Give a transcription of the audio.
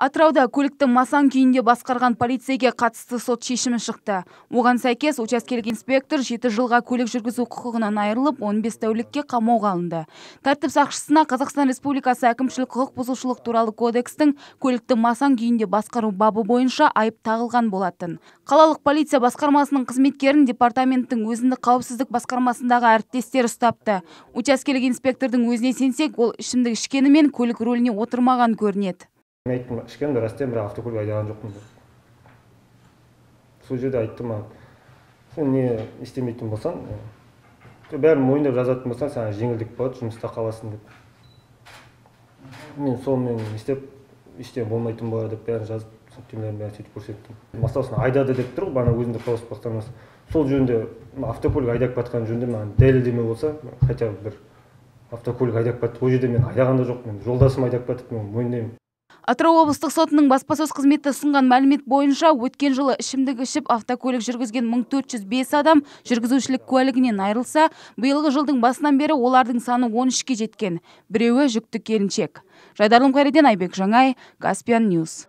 Атырауда көлікті масаң күйінде басқарған полицейге қатысты сот шешімі шықты. Оған сәйкес учаскелік инспектор 7 жылға көлік жүргізу құқығынан айырылып, 15 тәулікке қамауға алынды. Тәртіп сақшысына Қазақстан Республикасы әкімшілік құқық бұзушылық туралы кодекстің көлікті масаң күйінде басқару бабы бойынша айып тағылған болатын. Қалалық полиция басқармасының қызметкерін департаменттің өзіндік қауіпсіздік басқармасындағы әріптестер ұстапты. Учаскелік инспектордың өзіне сенсек, ол ішімдік ішкенімен көлік рөліне отырмаған көрінеді. Мен айттым, ішкен растен, бірақ автокөлік айдаған жоқпын деп. Сол жерде айттым маған, сен не істемейтін болсаң, бәрін мойындап жазатын болсаң, саған жеңілдік болады, жұмыста қаласың деп. Мен сонымен істеп, ештеңе болмайтын болады деп бәрін жазып, сөйтіп сөйтіп көрсеттім. Масасын айдады деп тұр, бана өзінде қауіпсіздік басқармасы. Сол жөнінде автокөлік айдап жатқан жөнінде маған дәлелдеме болса, хотя бір автокөлік айдап жатты. Ол жерде мен айдаған да жоқпын, жолдасым айдап жатты, мен мойындаймын. Атырау облыстық сотының баспасөз қызметі ұсынған мәлімет бойынша өткен жылы ішімдік ішіп автокөлік жүргізген 1405 адам жүргізушілік куәлігінен айырылса, биылғы жылдың басынан бері олардың саны 13-ке жеткен. Біреуі жүкті келіншек. Жайдарлым Қайреден, Айбек Жаңай, Каспиан Ньюс.